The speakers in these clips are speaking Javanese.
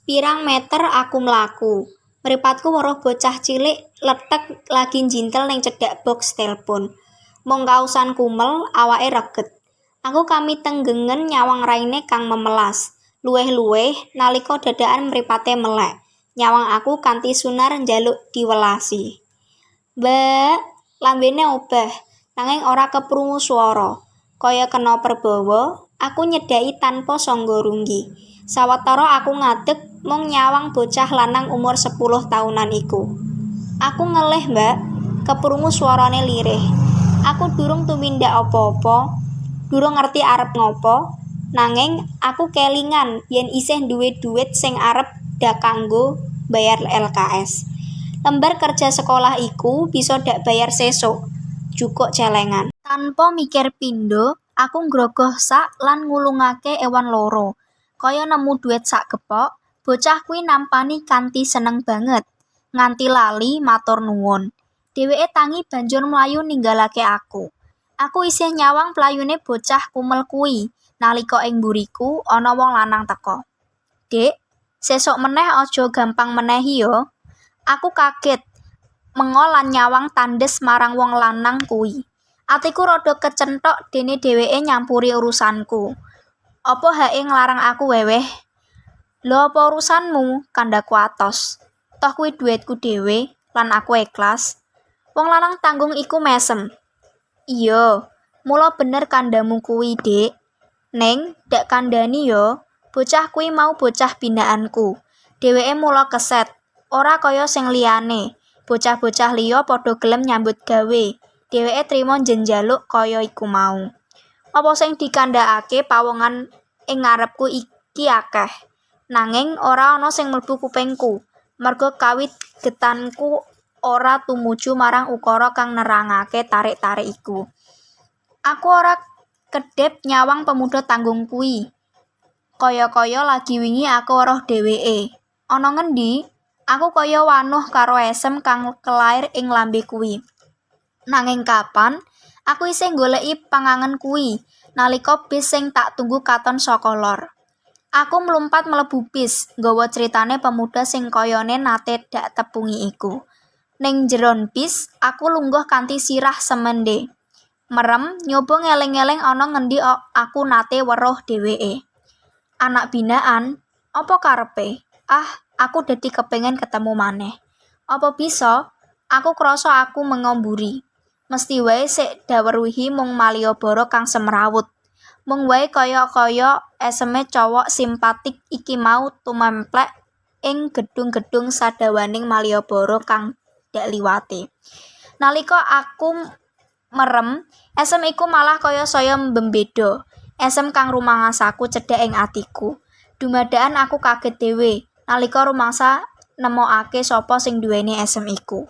Pirang meter aku mlaku. Mripatku weruh bocah cilik letek lagi njintel ning cedhak box telepon. Mung kausan kumel, awake reget. Aku kami tenggengen nyawang raine kang memelas. Luweh-luweh nalika dadakan mripate melek. Nyawang aku kanthi sunar njaluk diwelasi. Mbak, lambene obah, nanging ora keprungu swara. Kaya kena perbawa, aku nyedhaki tanpa sangga runggi. Sawetara aku ngadeg mung nyawang bocah lanang umur 10 taunan iku. Aku ngelih, Mbak, keprungu swarane lirih. Aku durung tumindak apa-apa, durung ngerti arep ngopo, nanging aku kelingan yen isih duwe dhuwit sing arep dak kanggo bayar LKS. Lembar kerja sekolah iku bisa dak bayar sesuk, jukuk celengan. Tanpa mikir pindho, aku nggrogoh sak lan ngulungake ewan loro. Kaya nemu dhuwit sak gepok, bocah kuwi nampani kanthi seneng banget. Nganti lali matur nuwun. Dheweke tangi banjur mlayu ninggalake aku. Aku isih nyawang playune bocah kumel kuwi. Nalika ing mburiku ana wong lanang teka. "Dik, sesuk meneh aja gampang menehi ya." Aku kaget mengo lan nyawang tandes marang wong lanang kuwi. Atiku rada kecenthok dene dheweke nyampuri urusanku. Apa hae nglarang aku weweh? Lho apa urusanmu? Kandhaku atos. Toh kuwi dhuwitku dhewe lan aku ikhlas. Wong lanang tanggung iku mesem. Iya, mula bener kandhamu kuwi, Dik. Ning, dak kandhani ya, bocah kuwi mau bocah binaanku. Dheweke mula keset, ora kaya sing liyane. Bocah-bocah liya padha gelem nyambut gawe. Dheweke trima njenjaluk kaya iku mau. Apa sing dikandhakake pawongan ing ngarepku iki akeh. Nanging ora ana sing mlebu kupingku. Merga kawit getanku ora tumuju marang ukara kang nerangake tarik-tarik iku. Aku ora kedhep nyawang pemuda tanggung kuwi. Kaya-kaya lagi wingi aku weruh dheweke. Ana ngendi? Aku kaya wanuh karo esem kang kelair ing lambe kuwi. Nanging kapan? Aku isih goleki pangangen kuwi. Nalika bis sing tak tunggu katon saka lor. Aku mlumpat mlebu bis, nggawa critane pemuda sing kayane nate dak tepungi iku. Ning jeron bis, aku lungguh kanthi sirah semende. Merem, nyoba ngeling-eling ana ngendi aku nate weruh dheweke. Anak binaan, apa karepe? Aku dadi kepengin ketemu maneh. Apa bisa? Aku krasa aku mengomburi. Mesti wae sik daweruhi mung Malioboro kang semrawut. Mung wae kaya-kaya eseme cowok simpatik iki mau tumemplek ing gedung-gedung sadawaning Malioboro kang dak liwate. Nalika aku merem, esem iku malah kaya saya mbembeda. Esem kang rumangasaku cedhak ing atiku. Dumadakan aku kaget dhewe nalika rumangsa nemokake sapa sing duweni esem iku.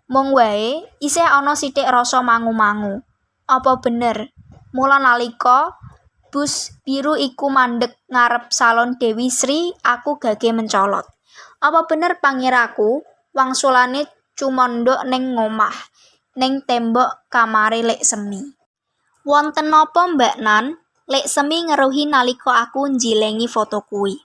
Mung wae isih ana sithik rasa mangu-mangu. Apa bener? Mula nalika bus biru iku mandheg ngarep salon Dewi Sri, aku gage mencolot. Apa bener pangiraku? Wangsulane cumandha ning ngomah, ning tembok kamare Lek Semi. Wonten napa, Mbak Nan? Lek Semi ngeruhi nalika aku njilengi foto kuwi.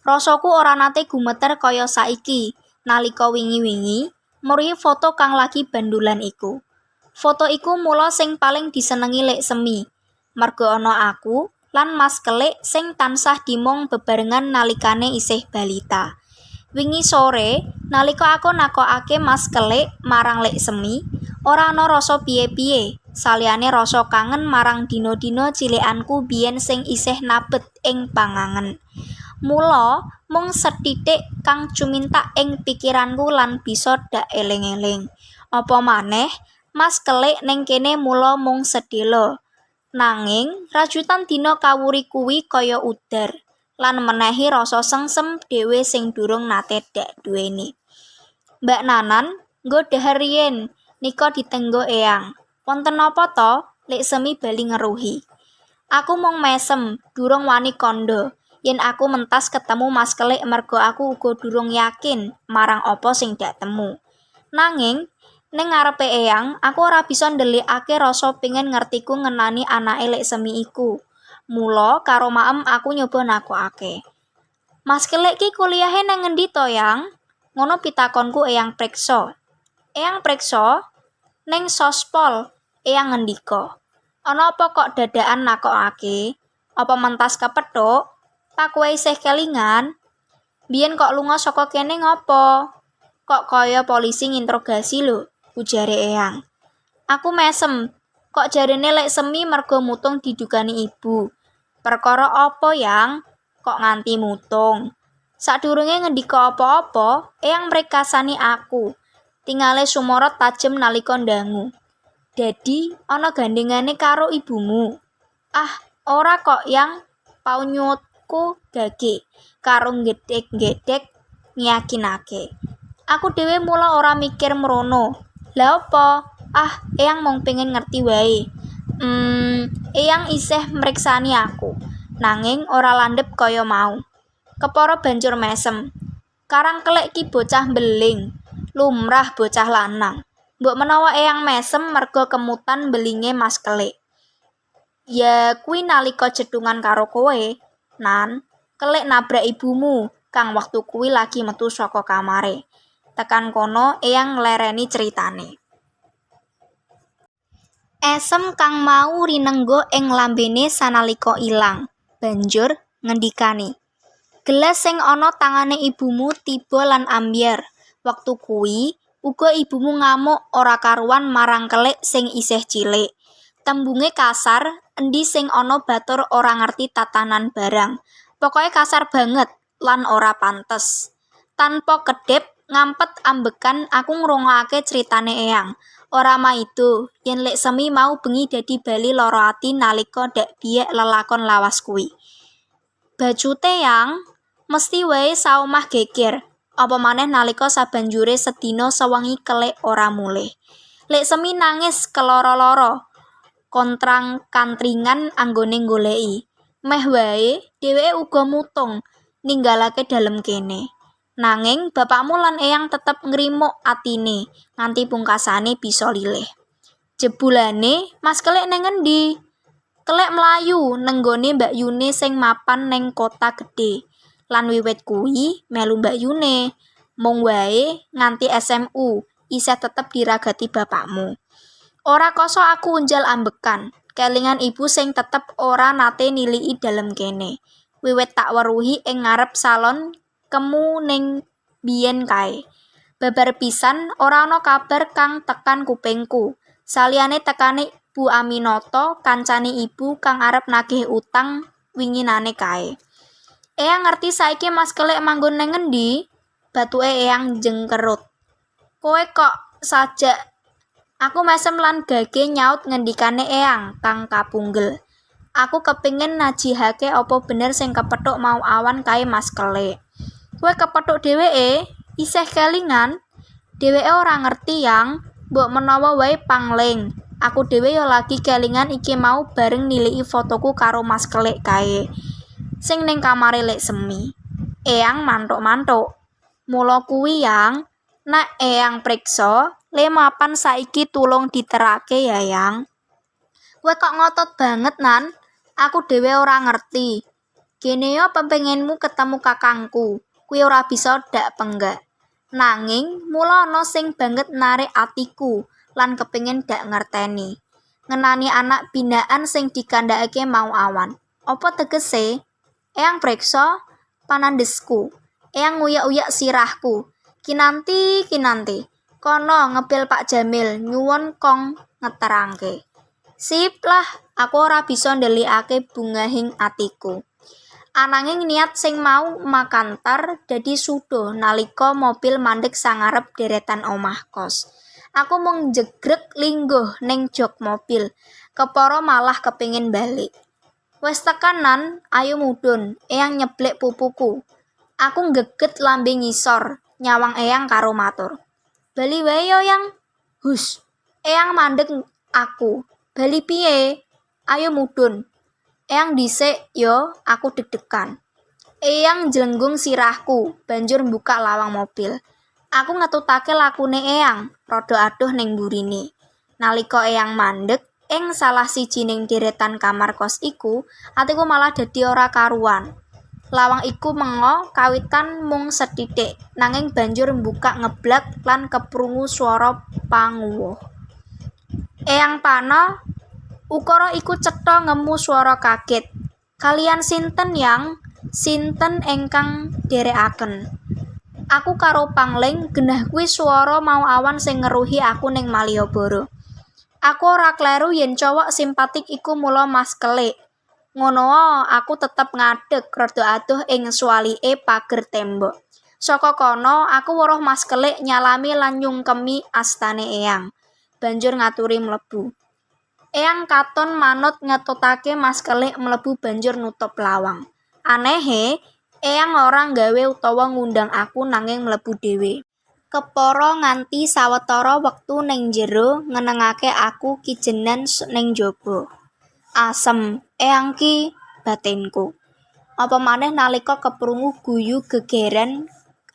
Rasaku ora nate gumeter kaya saiki nalika wingi-wingi muruhi foto kang lagi bandulan iku. Foto iku mula sing paling disenengi Lek Semi. Merga ana aku lan Mas Kelik sing tansah dimong bebarengan nalikane isih balita. Wingi sore, nalika aku nakokake Mas Kelik marang Lek Semi, ora ana rasa piye-piye, saliyane rasa kangen marang dina-dina cilikanku biyen sing isih nabet ing pangangen. Mula mung sethithik kang cumintak ing pikiranku lan bisa dak eling-eling. Apa maneh, Mas Kelik ning kene mula mung sedhela. Nanging rajutan dina kawuri kuwi kaya udar lan menehi rasa sengsem dhewe sing durung nate dak duweni. Mbak Nanan, nggo dhahar riyin nika ditenggo eyang. Wonten napa to? Lek Semi bali ngeruhi. Aku mung mesem, durung wani kandha. Yen aku mentas ketemu Mas Kelik merga aku uga durung yakin marang apa sing dak temu. Nanging ning ngarepe eyang, aku ora bisa ndelikake rasa pengin ngertiku ngenani anake Lek Semi iku. Mula karo maem aku nyoba nakokake. "Mas Kelik ki kuliahe nang ngendi to, Yang?" Ngono pitakonku Eyang preksa. "Eyang preksa ning Sospol," Eyang ngendika. "Ana apa kok dadakan nakokake? Apa mentas kepethuk? Pak kowe isih kelingan? Biyen kok lunga saka kene ngopo? Kok kaya polisi nginterogasi lho," ujare Eyang. Aku mesem, kok jarene lek semi mergo mutung didukani ibu. "Perkara apa, Yang? Kok nganti mutung?" Sadurunge ngendika apa-apa, Eyang mrekasani aku. Tingale sumorot tajem nalika ndangu. "Dadi ana gandengane karo ibumu?" "Ah, ora kok, Yang," paunyutku gage karo gedhek-gedhek nyakinake. Aku dhewe mula ora mikir mrono. "Lah apa?" "Ah, Eyang mung pengen ngerti wae." Eyang isih mriksani aku, nanging ora landhep kaya mau. Kepara banjur mesem. "Karang Kelik ki bocah mbeling, lumrah bocah lanang. Mbok menawa Eyang mesem merga kemutan mbelinge Mas Kelik. Ya kuwi nalika jedungan karo kowe, Nan. Kelik nabrak ibumu, kang waktu kuwi lagi metu saka kamare." Tekan kono Eyang nglereni critane. Esem kang mau rinengga ing lambene sanalika ilang. Banjur ngendikani, "Gelas sing ana tangane ibumu tiba lan ambyar. Wektu kuwi uga ibumu ngamuk ora karuan marang Kelik sing isih cilik. Tembunge kasar, endi sing ana batur ora ngerti tatanan barang. Pokoke kasar banget lan ora pantes." Tanpa kedip ngampet ambekan aku ngrungokake critane Eyang. Ora maido yen lek semi mau bengi dadi bali lara ati nalika dak biek lelakon lawas kuwi. "Bacute, Yang?" "Mesti wae saomah geger, apa maneh nalika sabanjure sedina sewengi Kelik ora mulih. Lek semi nangis keloro-loro, kontrang-kantringan anggone goleki. Meh wae dheweke uga mutung ninggalake dalem kene. Nanging bapakmu lan Eyang tetep ngrimuk atine nganti pungkasane bisa lilih." "Jebulane Mas Kelik nang ngendi?" "Kelik mlayu nenggone mbakyune sing mapan ning kota gedhe. Lan wiwit kuwi melu mbakyune. Mung wae nganti SMU isih tetep diragati bapakmu." Ora kasa aku unjal ambekan, kelingan ibu sing tetep ora nate niliki dalem kene. Wiwit tak weruhi ing ngarep salon kemu ning biyen kae. Babar pisan ora ana kabar kang tekan kupingku. Saliyane tekane Bu Aminoto, kancane ibu kang arep nagih utang winginane kae. "Eyang ngerti saiki Mas Kelik manggon nang ngendi?" Batuke Eyang jengkerut. "Kowe kok sajak?" Aku mesem lan gage nyaut ngendikane Eyang kang kapunggel. "Aku kepingin najihake apa bener sing kepethuk mau awan kae Mas Kelik." "Kowe kepethuk dheweke? Isih kelingan?" "Dheweke ora ngerti, Yang. Mbok menawa wae pangling. Aku dhewe ya lagi kelingan iki mau bareng niliki fotoku karo Mas Kelik kae, sing ning kamare lek semi." Eyang mantuk-mantuk. "Mula kuwi, Yang, nek Eyang priksa, le mapan saiki tulung diterake ya, Yang." "Kowe kok ngotot banget, Nan? Aku dhewe ora ngerti. Kene yo pepenginmu ketemu kakangku. Kuwi ora bisa dak penggak. Nanging mula ana sing banget narik atiku lan kepengin dak ngerteni. Ngenani anak binaan sing dikandhakake mau awan. Apa tegese?" Eyang priksa panandesku. Eyang nguyak-uyak sirahku. Kinanti. Kono ngebel Pak Jamil, nyuwun kong ngeterangke." "Sip lah, aku ora bisa ndelikake bungahing atiku." Ananging niat sing mau makantar dadi sudo nalika mobil mandheg sangarep deretan omah kos. Aku mung jegreg lingguh ning jok mobil, kepara malah kepingin balik. "Wes tekan, Nan, ayo mudhun." Eyang nyeblek pupuku. Aku nggeget lambe ngisor, nyawang Eyang karo matur, "Bali wae yo, Yang." "Hus." Eyang mandeg aku. "Bali piye? Ayo mudhun." "Eyang dhisik yo, aku deg-degan." Eyang jlenggung sirahku, banjur mbuka lawang mobil. Aku ngetutake lakune Eyang, rada adoh ning mburine. Nalika Eyang mandeg ing salah sijining deretan kamar kos iku, atiku malah dadi ora karuan. Lawang iku menga kawitan mung sethithik, nanging banjur mbukak ngeblak lan keprungu swara panguwuh. Eyang Pana, ukara iku cetha ngemu swara kaget. Kaliyan sinten yang? Sinten ingkang dherekaken? Aku karo Pangling genah kuwi swara mau awan sing ngeruhi aku ning Malioboro. Aku ora kleru yen cowok simpatik iku mula Mas Kelik. Ngono aku tetep ngadeg rada adoh ing swalike pager tembok. Saka kono aku weruh Mas Kelik nyalami lan nyungkemi astane Eyang. Banjur ngaturi mlebu. Eyang katon manut ngetutake Mas Kelik mlebu banjur nutup lawang. Anehe, Eyang ora nggawe utawa ngundang aku nanging mlebu dhewe. Kepara nganti sawetara wektu ning njero ngenengake aku kijenan ning njaba. Asem, Eyang ki batinku. Apa maneh nalika keprungu guyu gegeran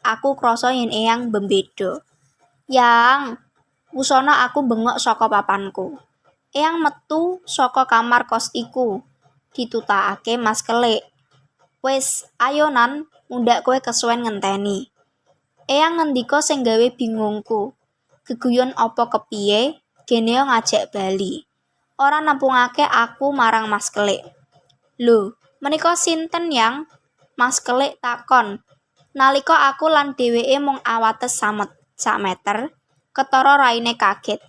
aku krasa yen Eyang mbembeda. Yang, wusana aku bengok saka papanku. Eyang metu saka kamar kos iku. Ditutakake Mas Kelik. Wis, ayo Nan, mundak kowe kesuwen ngenteni. Eyang ngendika sing gawe bingungku. Geguyon apa kepiye? Gene ngajak bali. Ora nampungake aku marang Mas Kelik. Lho, menika sinten Yang? Mas Kelik takon. Nalika aku lan dheweke mung awates sak meter, ketara raine kaget.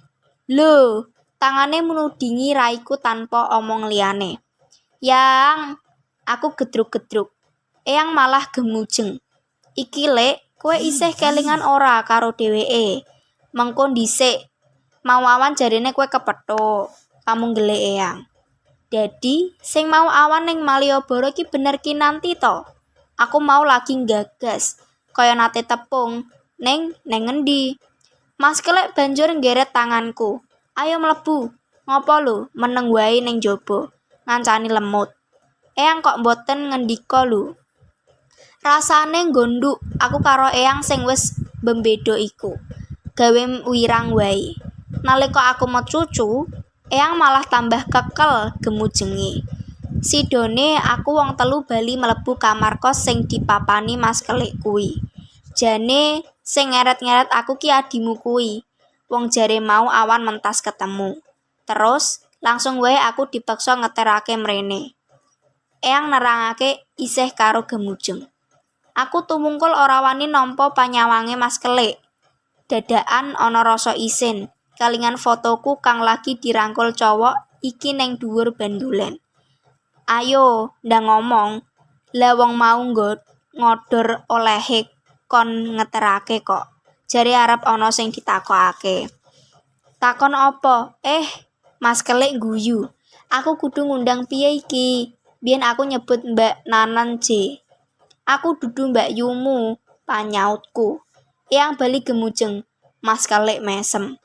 Lho, tangane menudingi raiku tanpa omong liyane. Yang, aku gedruk-gedruk. Eyang malah gemujeng. Iki Lek, kowe isih kelingan ora karo dheweke? Mengko dhisik. Mau awan jarene kowe kepethuk. Pamunggelik Eyang. Dadi, sing mau awan ning Malioboro iki bener kinanti to? Aku mau lagi nggagas, kaya nate tepung. Neng ngendi? Mas Kelik banjur nggeret tanganku. Ayo mlebu. Ngopo lho, meneng wae ning njaba. Ngancani lemut. Eyang kok mboten ngendika lho. Rasane gonduk aku karo Eyang sing wis mbembeda iku. Gawe wirang wae. Nalika aku mecucu, Eyang malah tambah kekel gemujenge. Sidone aku wong telu bali mlebu kamar kos sing dipapani Mas Kelik kuwi. Jane sing ngeret-ngeret aku ki adimu kuwi. Wong jare mau awan mentas ketemu. Terus langsung wae aku dipaksa ngeterake mrene. Eyang nerangake isih karo gemujeng. Aku tumungkul ora wani nampa panyawange Mas Kelik. Dadakan ana rasa isin. Kalingan fotoku kang lagi dirangkul cowok iki ning dhuwur bandulan. Ayo, ndang ngomong. Lah wong mau ngodor olehe kon ngeterake kok. Jare arep ana sing ditakokake. Takon apa? Mas Kelik guyu. Aku kudu ngundang piye iki? Biyen aku nyebut Mbak Nanan J. Aku dudu Mbak Yumu, panyautku. Eyang bali gemujeng. Mas Kelik mesem.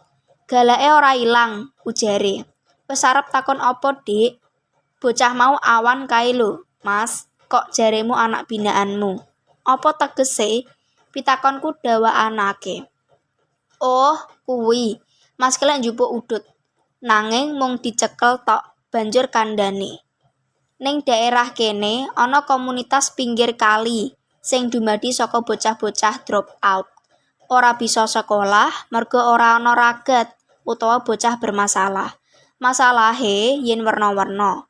Galake ora ilang, ujare. Wis arep takon apa, Dik? Bocah mau awan kae lho, Mas. Kok jaremu anak binaanmu? Apa tegese? Pitakonku dawakanake. Oh, kuwi. Mas Kelik njupuk udut. Nanging mung dicekel tok, banjur kandhane. Ning daerah kene ana komunitas pinggir kali sing dumadi saka bocah-bocah drop out. Ora bisa sekolah merga ora ana ragat utawa bocah bermasalah. Masalahe yen werna-werna.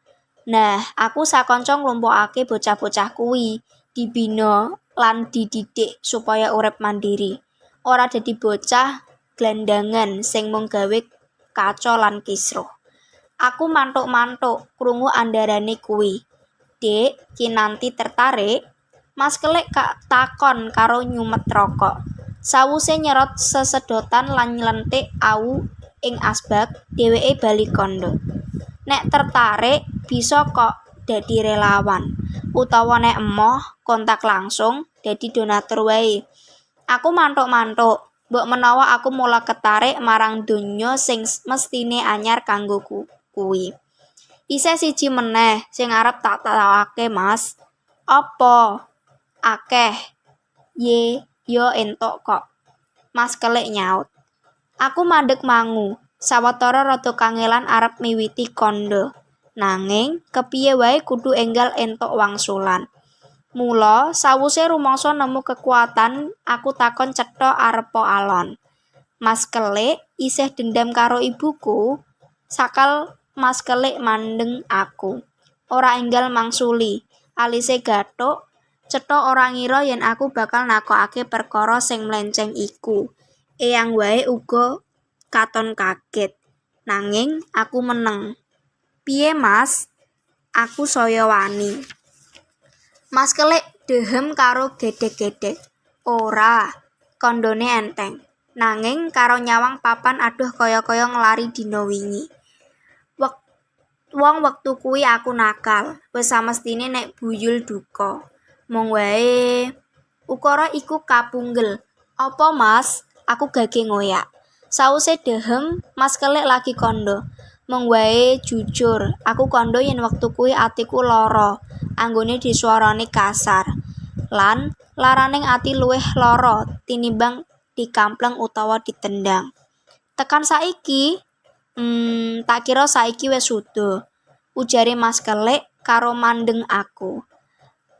Nah, aku sakanca nglumpukake bocah-bocah kuwi, dibina lan dididik supaya urip mandiri. Ora dadi bocah glandangan sing mung gawe kaca lan kisruh. Aku mantuk-mantuk krungu andarane kuwi. Dik, kinanti tertarik? Mas Kelik takon karo nyumet rokok. Sawuse nyerot sesedotan lan nylentik awu ing asbak, dheweke bali kandha. Nek tertarik, bisa kok dadi relawan. Utawa nek emoh, kontak langsung dadi donatur wae. Aku mantuk-mantuk, mbok menawa aku mula ketarik marang donya sing mestine anyar kanggo kuwi. Isih siji meneh sing arep tak tawake, Mas. Apa? Akeh. Yo entuk kok. Mas Kelik nyaut. Aku mandeg mangu, sawetara rada kangelan arep miwiti kandha. Nanging kepiye wae kudu enggal entuk wangsulan. Mula sawuse rumangsa nemu kekuatan, aku takon cetha arep po alon. Mas Kelik isih dendam karo ibuku. Sakal Mas Kelik mandeng aku. Ora enggal mangsuli. Alise gathuk, cetha ora ngira yen aku bakal nakokake perkara sing mlenceng iku. Eyang wae uga katon kaget. Nanging aku meneng. Piye Mas? Aku saya wani. Mas Kelik dehem karo gedhek-gedhek. Ora, kandhane enteng. Nanging karo nyawang papan aduh kaya-kaya nglari dina wingi. Wong wektu kuwi aku nakal, wis samestine nek buyul duka. Mung wae ukara iku kapunggel. Apa Mas? Aku gage ngoyak. Sause dehem, Mas Kelik lagi kandha. Mung wae jujur, aku kandha yen wektu kuwi atiku lara, anggone disuarani kasar. Lan laraning ati luwih lara tinimbang dikampleng utawa ditendang. Tekan saiki, tak kira saiki wis suda, ujare Mas Kelik karo mandeng aku.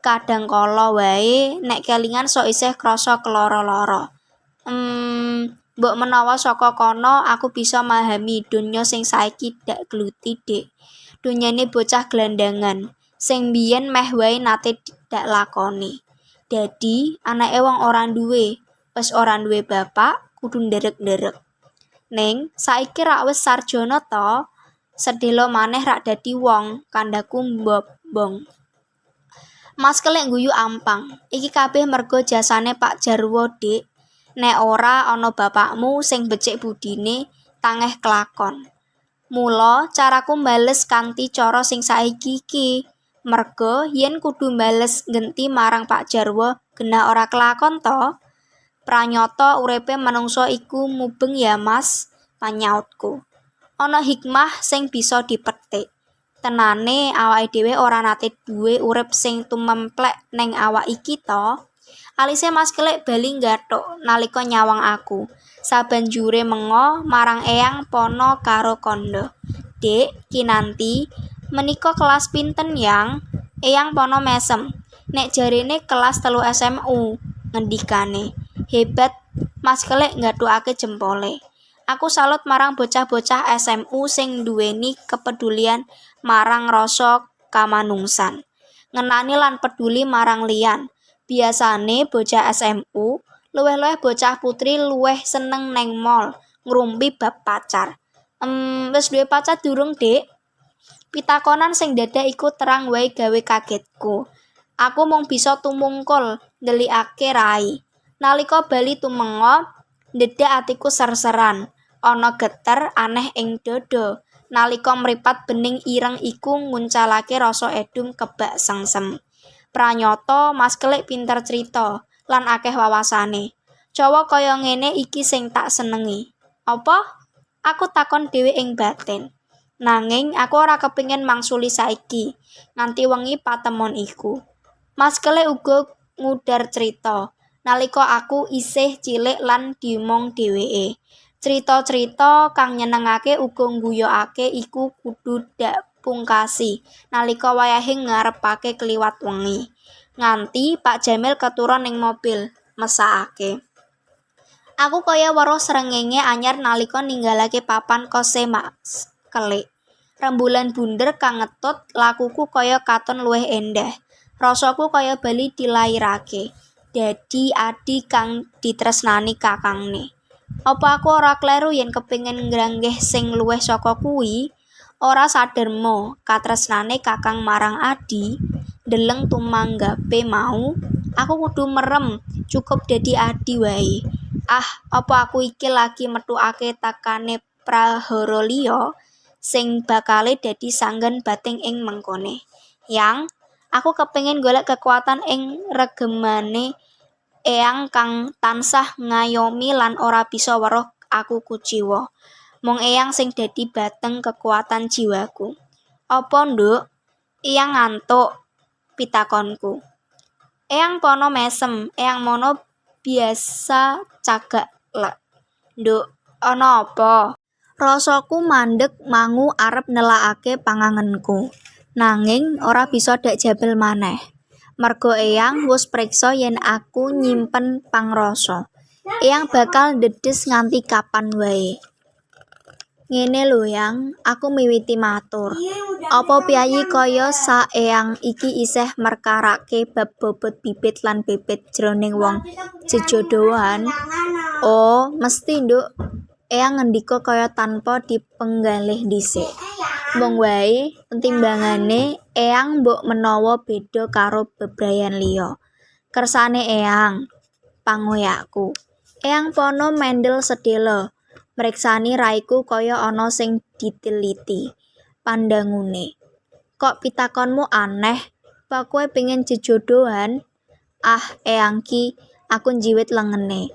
Kadang kala wae nek kelingan sok isih krasa keloro-loro. Mbok menawa saka kono aku bisa memahami donya sing saiki dak gluti, Dik. Donyane bocah gelandangan sing biyen meh wae nate dak lakoni. Dadi anake wong ora duwe, wis ora duwe bapak, kudu nderek-nderek. Ning saiki rak wis sarjana to, sedhela maneh rak dadi wong, kandhaku mbobong. Mas Kelik guyu ampang. Iki kabeh merga jasane Pak Jarwo, Dik. Nek ora ana bapakmu sing becik budine, tangeh kelakon. Mula caraku mbales kanthi cara sing saiki iki. Merga yen kudu mbales genti marang Pak Jarwo, genah ora kelakon to. Pranyata uripe manungsa iku mubeng ya Mas, panyautku. Ana hikmah sing bisa dipetik. Tenane awake dhewe ora nate duwe urip sing tumemplek ning awak iki to. Alise Mas Kelik bali nggathuk nalika nyawang aku. Sabanjure menga marang Eyang Pono karo kandha. Dik, kinanti, menika kelas pinten Yang? Eyang Pono mesem. Nek jarene kelas 3 SMU, ngendikane. Hebat, Mas Kelik nggathukake jempole. Aku salut marang bocah-bocah SMU sing duweni kepedulian marang rasa kamanungsan. Ngenani lan peduli marang liyan. Biasane bocah SMU, luwih-luwih bocah putri luwih seneng neng mall, ngrumpi bab pacar. Wis duwe pacar durung, Dik? Pitakonan sing dadak iku terang wae gawe kagetku. Aku mung bisa tumungkul ndelikake rai. Nalika bali tumenga, ndedak atiku ser-seran. Ana geter aneh ing dada. Nalika mripat bening ireng iku nguncalake rasa edung kebak sengsem. Pranyata Mas Kelik pinter crita lan akeh wawasane. Cowok kaya ngene iki sing tak senengi. Apa? Aku takon dhewe ing batin. Nanging aku ora kepengin mangsuli saiki, nganti wengi patemon iku. Mas Kelik uga ngudar crita. Nalika aku isih cilik lan diomong dheweke. Crita-crita kang nyenengake uga ngguyokake iku kudu dak pungkasi nalika wayahe ngarepake kliwat wengi. Nganti Pak Jamil keturon ning mobil, mesakake. Aku kaya weruh srengenge anyar nalika ninggalake papan kose Mas Kelik. Rembulan bunder kang ngetut, lakuku kaya katon luwih endah. Rasaku kaya bali dilairake. Dadi adi kang ditresnani kakangne. Apa aku ora kleru yen kepengin ngranggeh sing luwih saka kuwi? Ora saderma katresnane kakang marang adi, ndeleng tumanggape mau, aku kudu merem, cukup dadi adi wae. Apa aku iki lagi metukake takane prahara liya sing bakale dadi sanggan bating ing mengkone. Yang, aku kepengin golek kekuatan ing regemane Eyang kang tansah ngayomi lan ora bisa weruh aku kuciwa. Mung Eyang sing dadi bateng kekuatan jiwaku. Apa, Nduk? Eyang ngantuk, pitakonku. Eyang Pono mesem, Eyang Mono biasa cagak lek. Nduk, ana apa? Rasaku mandeg mangu arep nelakake pangangenku. Nanging ora bisa dak jabel maneh. Mergo eyang wis priksa yen aku nyimpen pangrasa. Eyang bakal ndedes nganti kapan wae. Ngene lho Yang, aku miwiti matur. Apa piyayi kaya sa eyang iki isih merkarake bab bobot bibit lan bebet jroning wong jejodohan? Oh, mesti nduk. Eyang ngendika kaya tanpa dipenggalih dhisik. Mung wae timbangane eyang mbok menawa beda karo bebrayan liya. Kersane eyang, pangoyakku. Eyang pono mendel sedhela. Mriksani raiku kaya ana sing diteliti. Pandangune. Kok pitakonmu aneh? Apa kowe pengen jejodohan? Ah, eyang ki, aku njiwit lengene.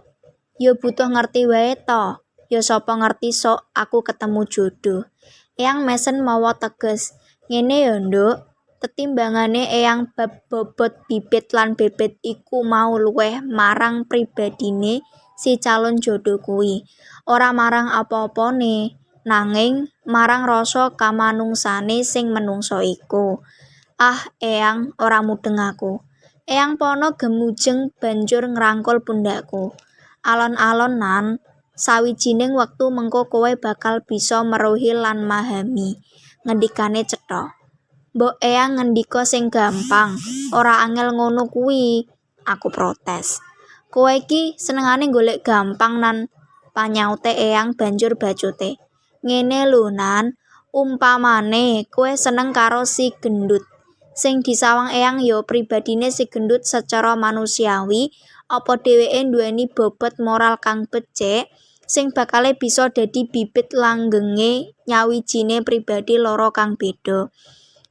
Ya butuh ngerti wae to. Ya sapa ngerti sok aku ketemu jodoh. Eyang mesen mawa teges. Ngene ya, Nduk. Tetimbangane eyang bab bobot bibit lan bebet iku mau luweh marang pribadine si calon jodoh kuwi. Ora marang apa-apane, nanging marang rasa kamanungsane sing menungso iku. Ah, eyang ora mudeng aku. Eyang pono gemujeng banjur ngrangkul pundakku. Alon-alon nan, sawijining wektu mengko kowe bakal bisa meruhi lan mahami. Ngendikane cetha. Mbok eyang ngendika sing gampang, ora angel ngono kuwi. Aku protes. Kowe iki senengane golek gampang nan, panyaute eyang banjur bacute. Ngene lho nan, umpamane kowe seneng karo si gendut. Sing disawang eyang ya pribadine si gendut secara manusiawi, apa dheweke nduweni bobot moral kang becik, sing bakale bisa dadi bibit langgenge nyawijine pribadi loro kang beda.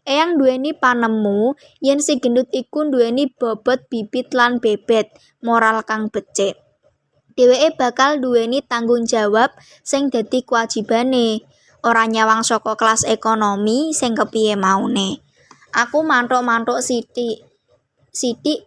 Eyang nduweni panemu yen si gendut iku nduweni bobot bibit lan bebet moral kang becik. Dheweke bakal nduweni tanggung jawab sing dadi kewajibane, ora nyawang saka kelas ekonomi sing kepiye maune. Aku mantuk-mantuk sithik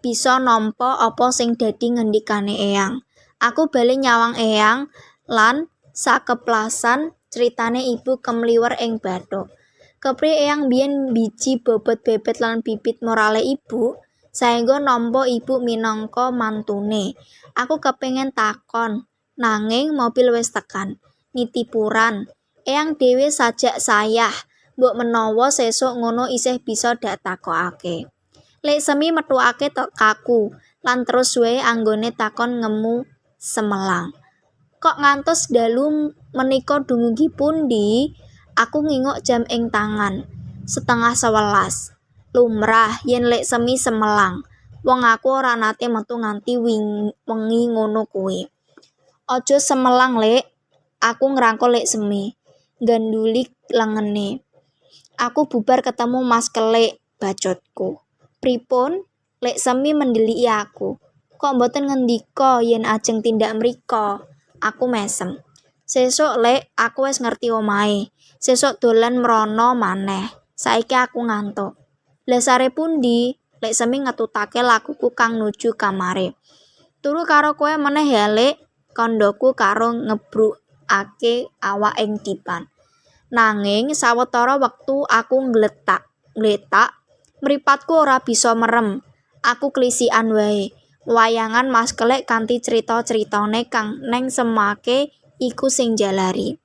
bisa nampa apa sing dadi ngendikane eyang. Aku bali nyawang eyang lan sakeplasan critane ibu kemliwer ing bathuk. Kepriye eyang biyen biji bobot bebet lan bibit morale ibu, saengga nampa ibu minangka mantune. Aku kepengin takon, nanging mobil wis tekan. Nitipuran, eyang dhewe sajak sayah, mbok menawa sesuk ngono isih bisa dak takokake. Lek semi metuake tok kaku, lan terus wae anggone takon ngemu semelang. Kok ngantos dalu menika dumugi pundi? Aku nginguk jam ing tangan. 10:30. Lumrah yen lek semi semelang. Wong aku ora nate metu nganti wengi ngono kuwi. Aja semelang, Lek. Aku ngrangkul lek semi. Ganduli lengene. Aku bubar ketemu Mas Kelik, bacotku. Pripun? Lek semi mendeliki aku. Kok mboten ngendika yen ajeng tindak mriko? Aku mesem. Sesuk Lek, aku wis ngerti omahe. Sesuk dolan mrono maneh. Saiki aku ngantuk. Lah sare pundi? Lek semi ngetutake lakuku kang nuju kamare. Turu karo kowe meneh ya, Lek. Kondoku karo ngebrukake awak ing dipan. Nanging sawetara wektu aku ngletak, mripatku ora bisa merem. Aku klisikan wae. Wayangan Mas Kelik kanthi crita-critane kang neng semake iku sing jalari.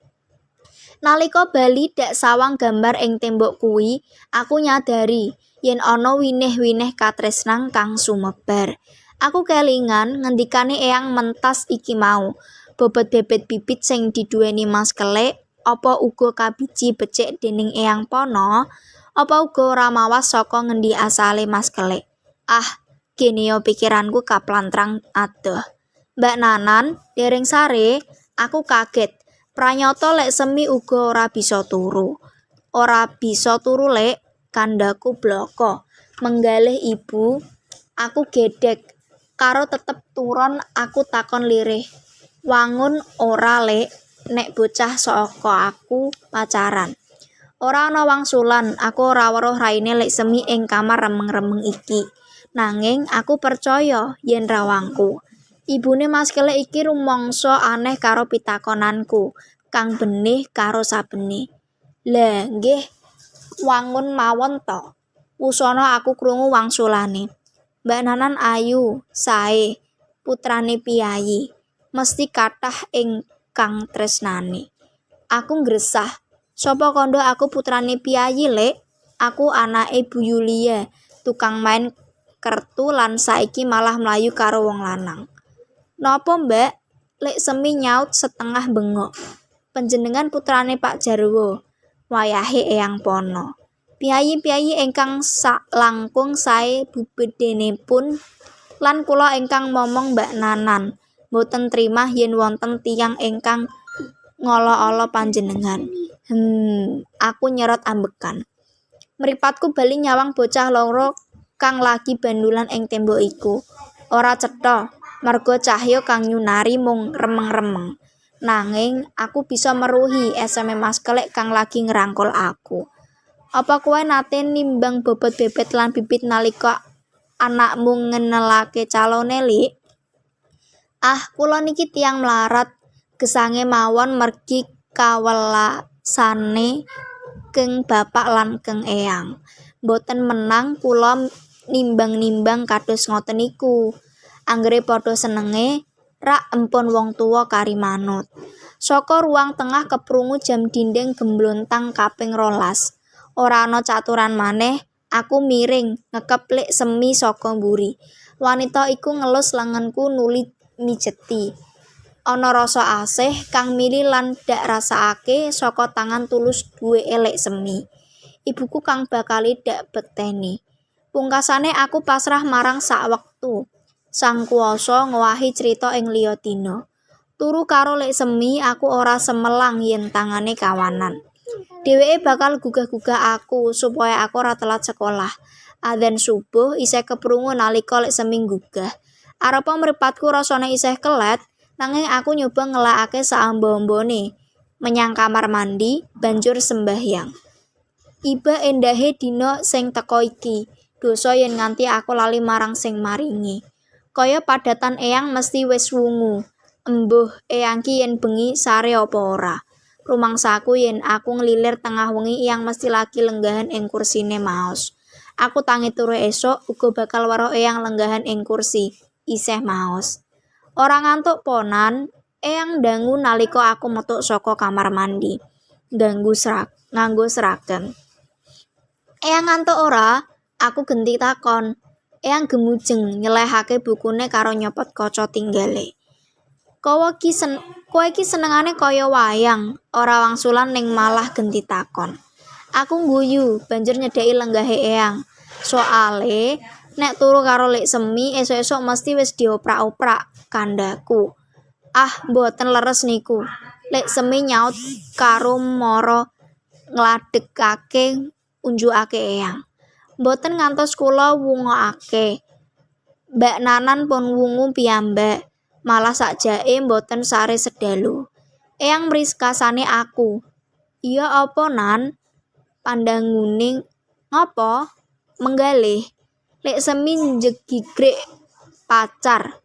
Nalika bali dak sawang gambar ing tembok kuwi, aku nyadari yen ana winih-winih katresnan kang sumebar. Aku kelingan ngendikane eyang mentas iki mau. Bobot bebet bibit sing diduweni Mas Kelik, apa uga kabiji becik dening eyang pono? Apa uga ora mawas saka ngendi asale Mas Kelik? Ah, kene yo pikiranku kaplantrang adoh. Mbak Nanan, dereng sare, aku kaget. Pranyata lek semi uga ora bisa turu. Ora bisa turu, Lek, kandaku bloko. Menggalih ibu, aku gedek. Karo tetep turon aku takon lirih. Wangun ora, Lek, nek bocah saka aku pacaran. Ora ana wangsulan, aku ora weruh raine lek semi ing kamar remeng-remeng iki. Nanging aku percaya yen rawangku. Ibune Mas Kelik iki rumangsa aneh karo pitakonanku, kang benih karo sabene. Lah, nggih, wangun mawon to. Wusana aku krungu wangsulane. Mbak Nanan ayu, sae, putrane piyayi, mesti kathah ingkang tresnani. Aku ngresah, sapa kandha aku putrane piyayi, Lek? Aku anake Bu Yulia, tukang main kertu lan saiki malah mlayu karo wong lanang. Napa, Mbak? Lek Semi nyaut setengah bengok. Panjenengan putrane Pak Jarwo, wayahe Eyang Pono. Piyayi-piyayi ingkang langkung sae bubedenipun lan kula ingkang momong Mbak Nanan, boten trimah yen wonten tiyang ingkang ngolo-olo panjenengan. Aku nyerot ambekan. Mripatku bali nyawang bocah loro kang lagi bandulan ing tembok iku. Ora cetha, merga cahya kang nyunari mung remeng-remeng. Nanging aku bisa meruhi eseme Mas Kelek kang lagi ngrangkul aku. Apa kowe nate nimbang bobot bebet lan bibit nalika anakmu ngenelake calone, Lik? Kula niki tiyang mlarat, gesange mawon mergi kawelasane keng bapak lan keng eyang. Mboten menang kula nimbang-nimbang kados ngoten niku. Anggere padha senenge, rak empun wong tuwa kari manut. Saka ruang tengah keprungu jam dinding gemblontang kaping 12. Ora ana caturan maneh, aku miring ngekep Lek Semi saka mburi. Wanita iku ngelus lengenku nuli mijeti. Ana rasa asih kang mili lan dak rasakake saka tangan tulus duweke Lek Semi. Ibuku kang bakali dak bekteni. Pungkasane aku pasrah marang sak wektu. Sang Kuwasa ngowahi crita ing liya dina. Turu karo Lek Semi aku ora semelang yen tangane kawanan. Dheweke bakal gugah-gugah aku supaya aku ora telat sekolah. Adzan subuh isih keprungu nalika Lek Semi gugah. Arepa mripatku rasane isih kelet, nanging aku nyoba ngelakake saamba-ambane menyang kamar mandi banjur sembahyang. Iba endahe dina sing teka iki, dosa yen nganti aku lali marang sing maringi. Kaya padatan eyang mesti wis wungu. Embuh eyangki yen bengi sare apa ora. Rumangsaku yen aku nglilir tengah wengi eyang mesti lagi lenggahan ing kursine maos. Aku tangi turu esuk uga bakal weruh eyang lenggahan ing kursi, isih maos. Ora ngantuk ponan, eyang dangu nalika aku metu saka kamar mandi. Nganggo seragam. Eyang ngantuk ora? Aku genti takon. Eyang gemujeng nyelehake bukune karo nyopot kaca tinggale. Kowe iki senengane kaya wayang, ora wangsulan ning malah genti takon. Aku ngguyu, banjur nyedhaki lenggahe eyang. Soale nek turu karo Lek Semi esuk-esuk mesti wis dioprak-oprak kandhaku. Mboten leres niku. Lek Semi nyaut karo mara ngladekake unjukake eyang. Mboten ngantos kula wungokake. Mbak Nanan pun wungu piyambak. Malah sakjake mboten sare sedalu. Eyang mriskasane aku. Iya apa Nan? Pandangune ngopo? Menggalih. Lek Semi njegigrek pacar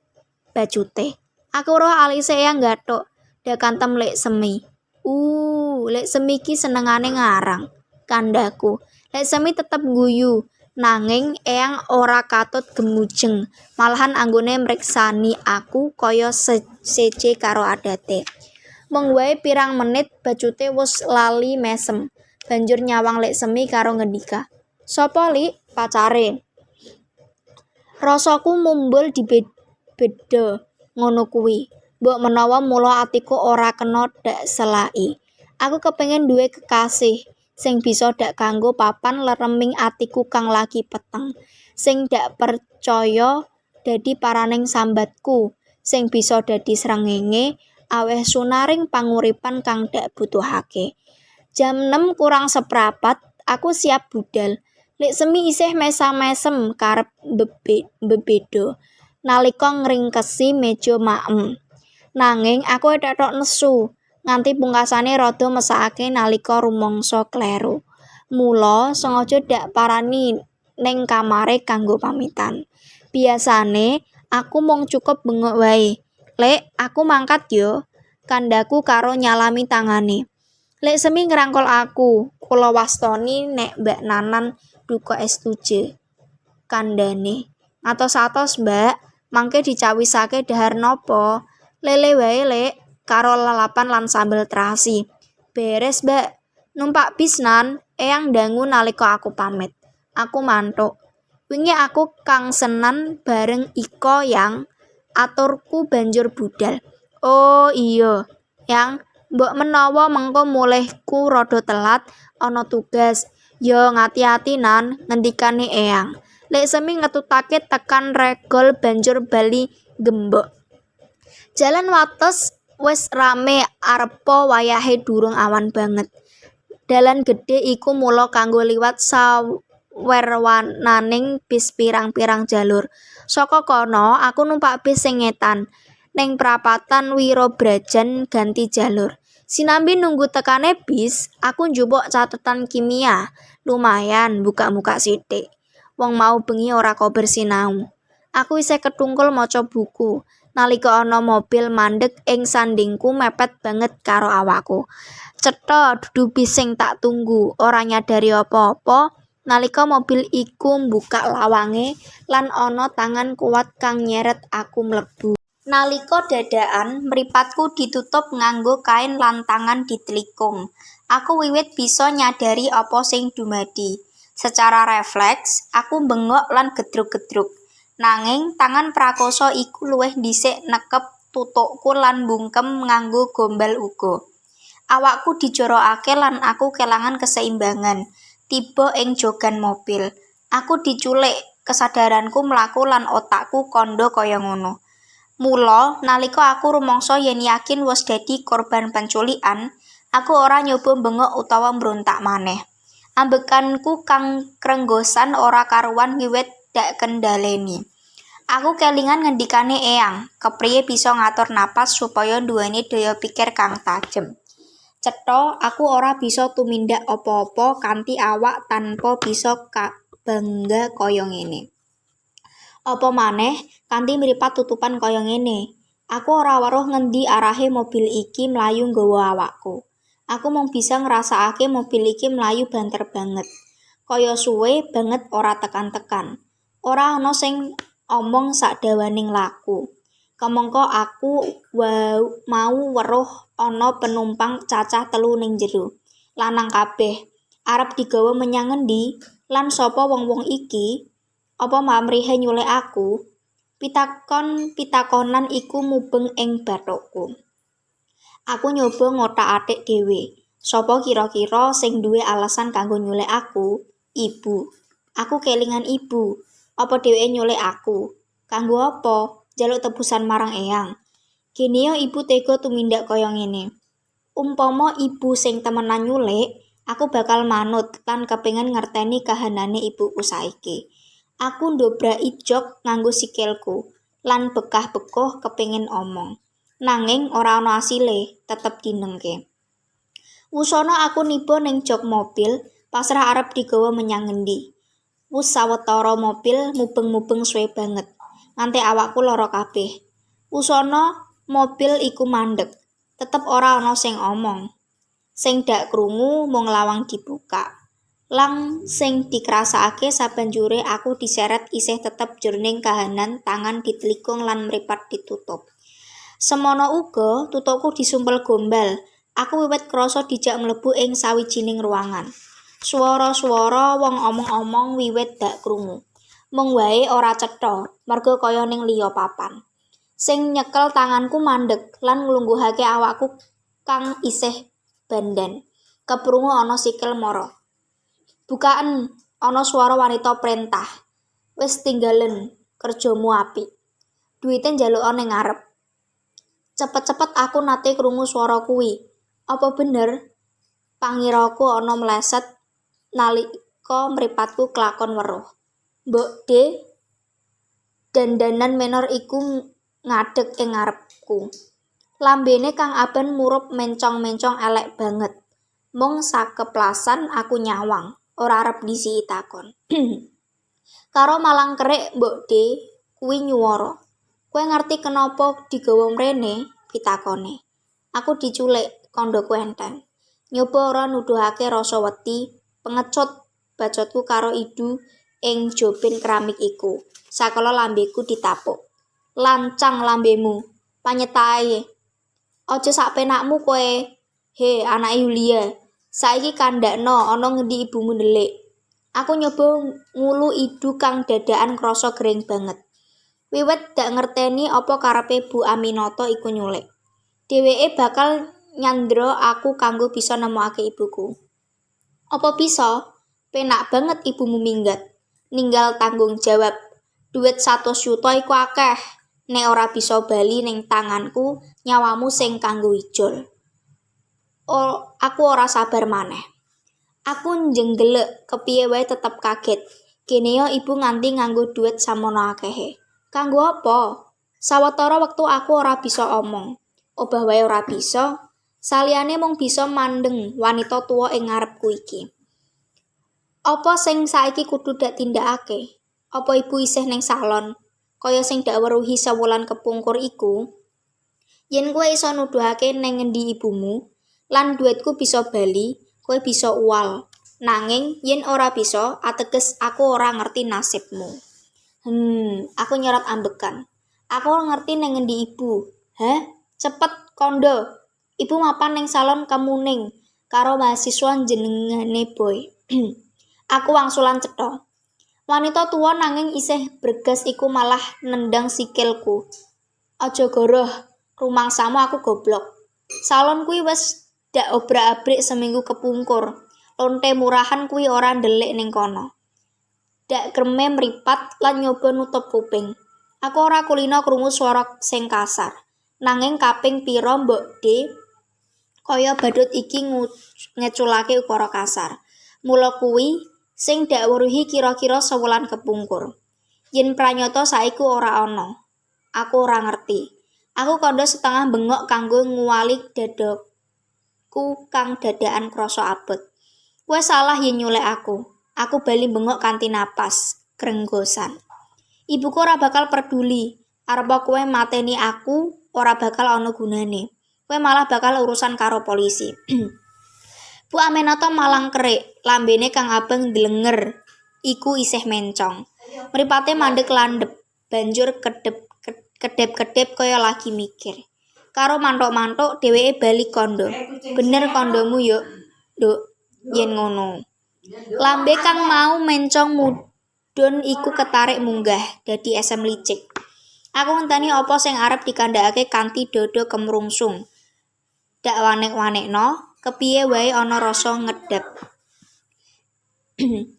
bajute. Aku roh alise eyang gathuk. Dakantem Lek Semi. Lek Semi ki senengane ngarang. Kandhaku. Lek Semi tetep guyu. Nanging eyang ora katut gemujeng, malahan anggone mriksani aku kaya seje karo adate. Mung wae pirang menit bajute wis lali mesem. Banjur nyawang Lek Semi karo ngendika, "Sopo Lik, pacare?" Rasaku mumbul di beda ngono kuwi. Mbok menawa mula atiku ora kena dak selaki. Aku kepengin duwe kekasih sing bisa dak kanggo papan lereming atiku kang lagi peteng, sing dak percaya dadi paraning sambatku, sing bisa dadi srengenge aweh sunaring panguripan kang dak butuhake. Jam 6 kurang seprapat, aku siap budal. Lek Semi isih mesam-mesem karep bebedo nalika ngringkesi meja maem. Nanging aku ethok nesu. Nganti pungkasane rada mesakake nalika rumangsa kleru. Mula sengaja dak parani ning kamare kanggo pamitan. Biasane aku mung cukup bengok wae. "Lek, aku mangkat yo," kandhaku karo nyalami tangane. Lek Semi ngrangkul aku. "Kula wastani nek Mbak Nanan duka estuje," kandhane. Atos-atos, Mbak. Mangke dicawisake dhahar napa? Lele wae, Lek, karo lalapan lan sambel terasi. Beres, Mbak. Numpak bis nan, eyang dangu nalika aku pamit. Aku mantuk. Wingi aku kang senan bareng Iko yang aturku banjur budal. Oh iya, yang mbok menawa mengko mulihku rada telat ana tugas. Yo ngati-ati nan ngendikane eyang. Lek semi ngetutake tekan regol banjur bali gembok. Jalan wates wis rame arepa wayahe durung awan banget. Dalan gedhe iku mula kanggo liwat sawerwananing bis pirang-pirang jalur. Saka kono aku numpak bis sing ngetan. Ning prapatan Wirobrajan ganti jalur. Sinambi nunggu tekane bis, aku njupuk catetan kimia. Lumayan buka-buka sithik. Wong mau bengi ora kober sinau. Aku isih ketungkul maca buku. Nalika ana mobil mandeg ing sandingku mepet banget karo awakku. Cetha dudu bis sing tak tunggu, ora nyadari apa-apa nalika mobil iku mbuka lawange lan ana tangan kuat kang nyeret aku mlebu. Nalika dadakan, mripatku ditutup nganggo kain lan tangan ditlikung. Aku wiwit bisa nyadari apa sing dumadi. Secara refleks, aku bengok lan gedruk-gedruk. Nanging tangan prakoso iku luwih dhisik nekep tutukku lan bungkem nganggo gombal uga. Awakku dijorokake lan aku kelangan keseimbangan. Tiba ing jogan mobil. Aku diculik, kesadaranku mlaku lan otakku kandha kaya ngono. Mula nalika aku rumangsa yen yakin wis dadi korban penculikan, aku ora nyoba bengok utawa mbrontak maneh. Ambekanku kang krenggosan ora karuan wiwit dak kendhaleni. Aku kelingan ngendikane eyang, kepriye bisa ngatur napas supaya nduweni daya pikir kang tajem. Cetha aku ora bisa tumindak apa-apa kanthi awak tanpa bisa bangga kaya ngene. Apa maneh kanthi mripat tutupan kaya ngene. Aku ora weruh ngendi arahe mobil iki mlayu nggawa awakku. Aku mung bisa ngrasakake mobil iki mlayu banter banget. Kaya suwe banget ora tekan-tekan. Ora ana sing omong sakdawaning laku. Kemengko aku mau weruh ana penumpang cacah 3 ning jero. Lanang kabeh. Arep digawa menyang ngendi? Lan sapa wong-wong iki? Apa mamrihe nyulik aku? Pitakon-pitakonan iku mubeng ing bathukku. Aku nyoba ngotak-atik dhewe. Sapa kira-kira sing duwe alasan kanggo nyulik aku? Ibu. Aku kelingan ibu. Apa dheweke nyulik aku? Kanggo apa? Jaluk tebusan marang eyang. Kene yo ibu tega tumindak kaya ngene. Umpama ibu sing temenan nyulik, aku bakal manut lan kepengin ngerteni kahanane ibuku saiki. Aku ndobraki jok nganggo sikilku lan bekah-bekoh kepengin omong. Nanging ora ana asile, tetep dinengke. Wusana aku niba ning jok mobil, pasrah arep digawa menyang ngendi. Wus sawetara mobil mubeng-mubeng suwe banget. Nganti awakku lara kabeh. Wusana mobil iku mandeg. Tetep ora ana sing omong. Sing dak krungu mung lawang dibuka. Lang sing dikrasakake sabanjure aku diseret isih tetep jroning kahanan tangan ditlikung lan mripat ditutup. Semono uga tutukku disumpel gombal. Aku wiwit krasa dijak mlebu ing sawijining ruangan. Swara-swara wong omong-omong wiwit dak krungu. Mung wae ora cetha, merga kaya ning liya papan. Sing nyekel tanganku mandeg lan nglungguhake awakku kang isih bandan. Keprungu ana sikil mara. Bukaan, ana swara wanita perintah. Wis tinggalen, kerjamu apik. Duwite njaluka ning ngarep. Cepet-cepet aku nate krungu swara kuwi. Apa bener? Pangiraku ana meleset nalika mripatku kelakon weruh. Mbok De, dandanan menor iku ngadeg ing ngarepku. Lambene kang aban murup mencong-mencong elek banget. Mung sakeplasan aku nyawang, ora arep disiki takon. Karo malang kerik Mbok De kuwi nyuwara. Kowe ngerti kenapa digawa mrene? Pitakone. Aku diculik, kandhaku enteng. Nyoba ora nuduhake rasa wedi, pengecut bacotku karo idu ing jobin keramik iku. Sakala lambeku ditapuk. Lancang lambemu, panyetae. Aja sak penakmu kowe. He, anake Yulia. Saiki kandakno ana ngendi ibumu ndelik. Aku nyoba ngulu idu kang dadakan krasa gering banget. Wiwit dak ngerteni apa karepe Bu Aminoto iku nyulik. Dheweke bakal nyandra aku kanggo bisa nemokake ibuku. Apa bisa? Penak banget ibumu minggat. Ninggal tanggung jawab. Duit 100 juta iku akeh. Nek ora bisa bali ning tanganku, nyawamu sing kanggo ijol. Oh, aku ora sabar maneh. Aku njenggelek, kepiye wae tetep kaget. Kene yo ibu nganti nganggo duit samono akehe. Kanggo apa? Sawetara wektu aku ora bisa omong. Obah wae ora bisa. Saliyane mung bisa mandeng wanita tuwa ing ngarepku iki. Apa sing saiki kudu dak tindakake? Apa ibu isih ning salon? Kaya sing dak weruhi sewulan kepungkur iku. Yen kowe iso nuduhake ning ngendi ibumu, lan duitku bisa bali, kowe bisa uwal. Nanging yen ora bisa, ateges aku ora ngerti nasibmu. Aku nyerat ambekan. Aku ora ngerti ning ngendi ibu. Hah? Cepet kondo. Ibu mapan ning salon Kemuning karo mahasiswa jenengane Boy. Aku wangsulan cetha. Wanita tua nanging isih bergas iku malah nendang sikilku. Aja goroh, rumangsamu aku goblok. Salon kuwi wis dak obrak-abrik seminggu kepungkur. Lonte murahan kuwi ora ndelik ning kono. Dak greme mripat lan nyoba nutup kuping. Aku ora kulino krungu swara sing kasar. Nanging kaping pira mbok De kaya badut iki ngeculake ukara kasar. Mula kuwi sing dak weruhi kira-kira sewulan kepungkur. Yen pranyata saiku ora ana. Aku ora ngerti. Aku kandha setengah bengok kanggo nguwali dadaku kang dadakan krasa abot. Kowe salah yen nyulek aku. Aku bali bengok kanthi napas, grenggosan. Ibuku ora bakal peduli. Arep kowe mateni aku ora bakal ana gunane. Kowe malah bakal urusan karo polisi. Bu Aminoto malang kerik, lambene kang abang dlenger iku isih mencong. Mripate mandeg landhep, banjur kedep-kedep kaya lagi mikir. Karo mantuk-mantuk dheweke bali kondo. Bener kondomu yuk, Nduk, yen ngono. Lambe kang mau mencong mudhun iku ketarik munggah dadi esem licik. Aku ngenteni apa sing arep dikandhakake kanthi dada kemrungsung. Dak wanek-wanekno, kepiye wae ana rasa ngedep.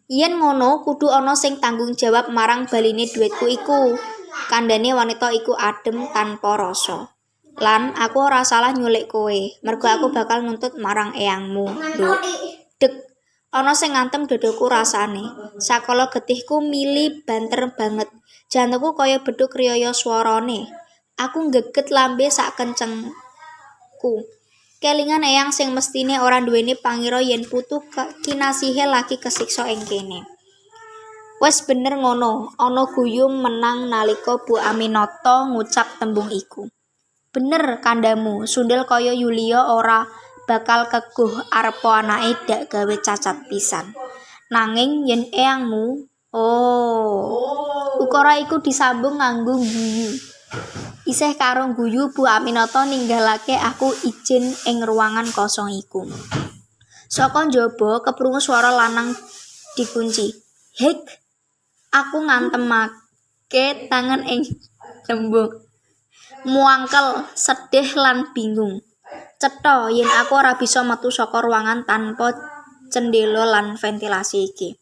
Yen ngono kudu ana sing tanggung jawab marang baline duitku iku. Kandhane wanita iku adem tanpa rasa. Lan aku ora salah nyulik kowe, mergo aku bakal nuntut marang eyangmu, Nduk. Dek, ana sing ngantem dadaku rasane. Sakala getihku mili banter banget. Jantungku kaya beduk riyaya swarane. Aku nggeget lambe sak kencengku. Kelingan eyang sing mestine ora duweni pangira yen putu kinasihe lagi kesiksa ing kene. Wes bener ngono, ana guyu menang nalika Bu Aminoto ngucap tembung iku. Bener kandamu, sundel kaya Yulia ora bakal keguh arepa anake dak gawe cacat pisan. Nanging yen eyangmu, ukara iku disambung nganggo guyu. Isih karo guyu Bu Aminoto ninggalake aku ijin ing ruangan kosong iku. Saka njaba keprungu swara lanang dikunci. Hek, aku ngantemake tangan ing tembung. Muangkel, sedih lan bingung. Cetha yen aku ora bisa metu saka ruangan tanpa cendela lan ventilasi iki.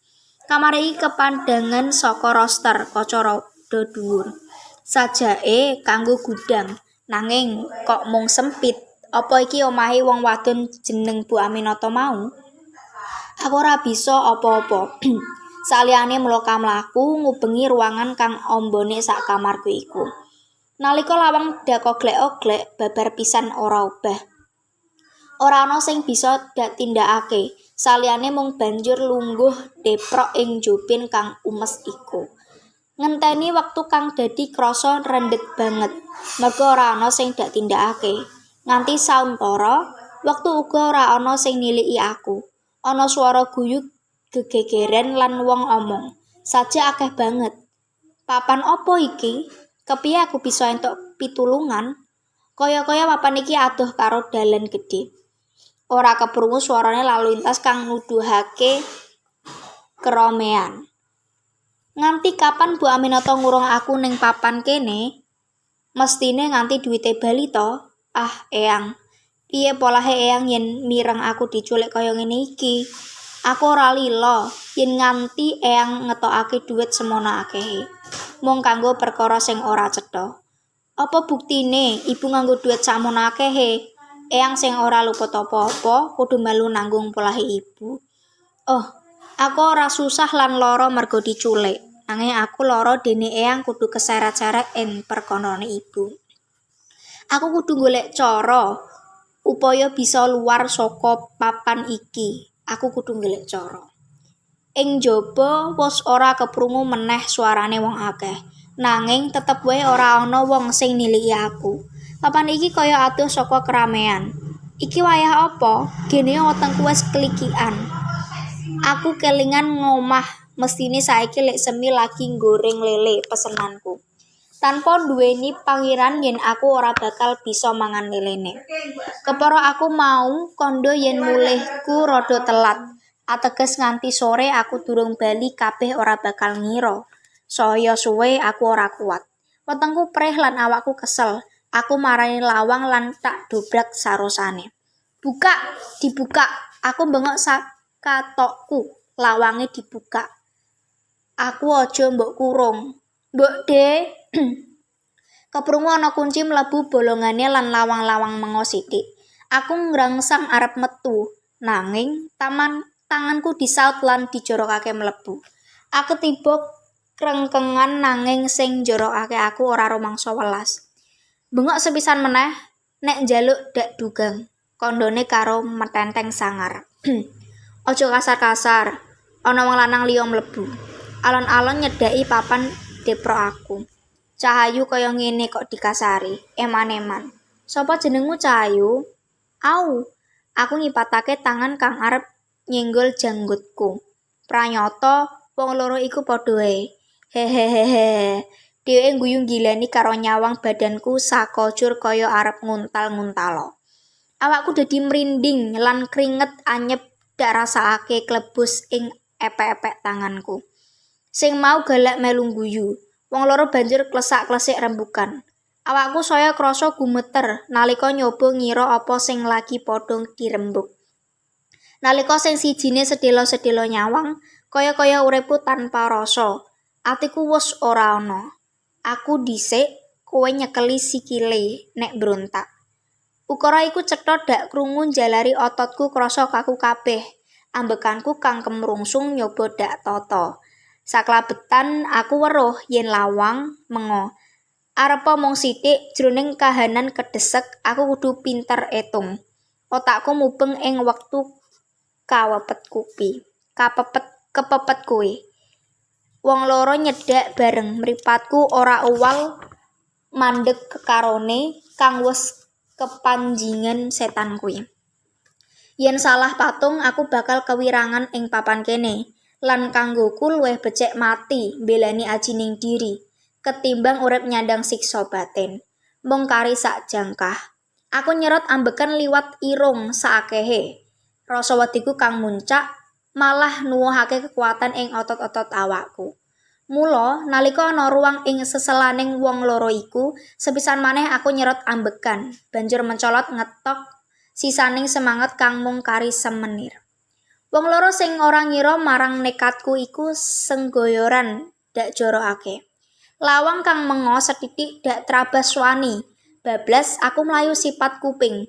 Kamar iki kepandangan saka roster kaca rada dhuwur. Sajake kanggo gudang, nanging kok mung sempit. Apa iki omahe wong wadon jeneng Bu Aminoto mau? Aku ora bisa apa-apa. Saliyane mloka-mlaku ngubengi ruangan kang ambane sak kamarku iku. Nalika lawang dak oglek-oglek, babar pisan ora obah. Ora ana sing bisa dak tindakake. Saliyane mung banjur lungguh deprok ing jobin kang umes iku. Ngenteni wektu kang dadi krasa rendet banget. Mergo ora ana sing dak tindakake. Nganti sauntara, wektu uga ora ana sing niliki aku. Ana swara guyu gegegeren lan wong omong. saja akeh banget. Papan opo iki? Kepiye aku bisa entuk pitulungan? Kaya-kaya papan iki adoh karo dalan gedhe. Ora keprungu suarane lalu lintas kang nuduhake keromean. Nganti kapan Bu Aminata ngurung aku ning papan kene? Mestine nganti duwite bali to? Ah, Eyang. Piye polahe Eyang yen mireng aku diculik kaya ngene iki? Aku ora lila yen nganti Eyang ngetokake dhuwit semono akehe. Mung kanggo perkara sing ora cetha. Apa buktine ibu nganggo dhuwit samono akehe? Eyang sing ora luput apa-apa kudu melu nanggung polahe ibu. Oh, aku ora susah lan lara mergo diculik. Nanging aku lara dene Eyang kudu keseret-seret ing perkonane ibu. Aku kudu golek cara upaya bisa luar saka papan iki. Aku kudu golek cara. Ing njaba wis ora keprungu meneh suarane wong akeh. Nanging tetep wae ora ana wong sing niliki aku. Papan iki kaya adoh saka keramaian. Iki wayah apa? Gene wetengku wis klikikan. Aku kelingan ngomah, mestine saiki lek semi lagi goreng lele pesenanku. Tanpa duweni pangiran yen aku ora bakal bisa mangan lelene. Kepara aku mau kondo yen mulihku rada telat. Ateges nganti sore aku durung bali kabeh ora bakal ngira. Saya suwe aku ora kuat. Wetengku preh lan awakku kesel. Aku marani lawang lan tak dobrak sarosane. Buka, dibuka. Aku bengok sakatokku. Lawange dibuka. Aku aja mbok kurung. Mbok De. Keprungu ana kunci mlebu bolongane lan lawang-lawang mengo sithik. Aku ngrangsang arep metu, nanging tanganku disaut lan dijorokake mlebu. Aku tiba krengkengan nanging sing njorokake aku ora rumangsa welas. Bengok sepisan meneh nek njaluk dak dugang. Kondone karo metenteng sangar. Ojo kasar-kasar. Ana wong lanang liya mlebu. Alon-alon nyedhaki papan depro aku. Cahayu kaya ngene kok dikasari, eman-eman. Sapa jenengmu Cahayu? Au, aku ngipatake tangan kang arep nyenggol janggutku. Pranyata wong loro iku padha wae. Hehehehe. Dheweke guyu gilani karo nyawang badanku sakojur kaya arep nguntal-nguntalo. Awakku dadi merinding lan keringet anyep dak rasakake klebus ing epek-epek tanganku. Sing mau galak melu guyu. Wong loro banjur klesak-klesik rembugan. Awakku saya krasa gumeter nalika nyoba ngira apa sing lagi padha dirembug. Nalika sing sijine sedelo-sedelo nyawang, kaya-kaya uripku tanpa rasa. Atiku wis ora ana. Aku dhisik kowe nyekeli sikile nek brontak. Ukara iku cetha dak krungu njalari ototku krasa kaku kabeh. Ambekanku kang kemrungsung nyoba dak tata. Saklabetan aku weruh yen lawang mengo. Arepa mung sithik jroning kahanan kedesek aku kudu pinter etung. Otakku mubeng ing wektu kepepet kowe. Wong loro nyedak bareng mripatku ora uwal mandeg kekarone kang wis kepanjingan setan kuwi. Yen salah patung aku bakal kewirangan ing papan kene. Lan kanggoku luwih becik mati mbelani ajining diri ketimbang urip nyandang siksa batin. Mung kari sak jangkah. Aku nyerot ambekan liwat irung saakehe. Rasa wediku kang muncak malah nuwuhake kekuatan ing otot-otot awakku. Mula nalika ana ruang ing seselaning wong loro iku, sepisan maneh aku nyerot ambekan, banjur mencolot ngetok sisaning semangat kang mung kari semenir. Wong loro sing ora ngira marang nekatku iku senggoyoran dak jorokake. Lawang kang mengo sethithik dak trabas wani. Bablas aku mlayu sipat kuping.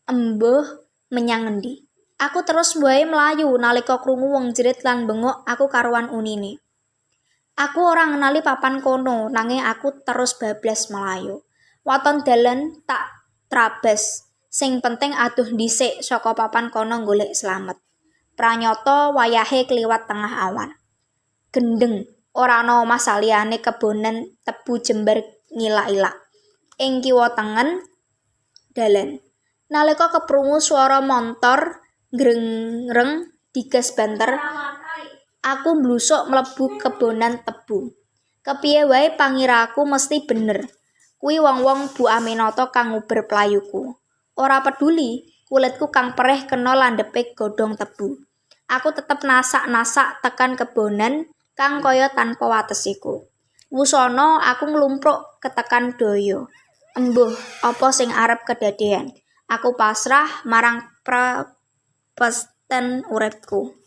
Embuh menyang endi? Aku terus wae mlayu nalika krungu wong jerit lan bengok aku karuan unine. Aku ora ngenali papan kono, nanging aku terus bablas mlayu. Waton dalan tak trabas. Sing penting aduh dhisik saka papan kono golek slamet. Pranyata wayahe kliwat tengah awan. Gendeng, ora ana omah saliyane kebonan tebu jembar ngilak-ilak. Ing kiwa tengen dalan. Nalika keprungu swara montor greng-greng digas banter, Aku mblusuk mlebu kebonan tebu. Kepiye wae pangiraku mesti bener. Kuwi wong-wong Bu Aminata kang nguber playuku. Ora peduli kulitku kang perih kena landhepe godhong tebu. Aku tetep nasak-nasak tekan kebonan kang kaya tanpa wates iku. Wusana aku nglumpruk ketekan daya. Embuh, apa sing arep kedadean? Aku pasrah marang prepesten uripku.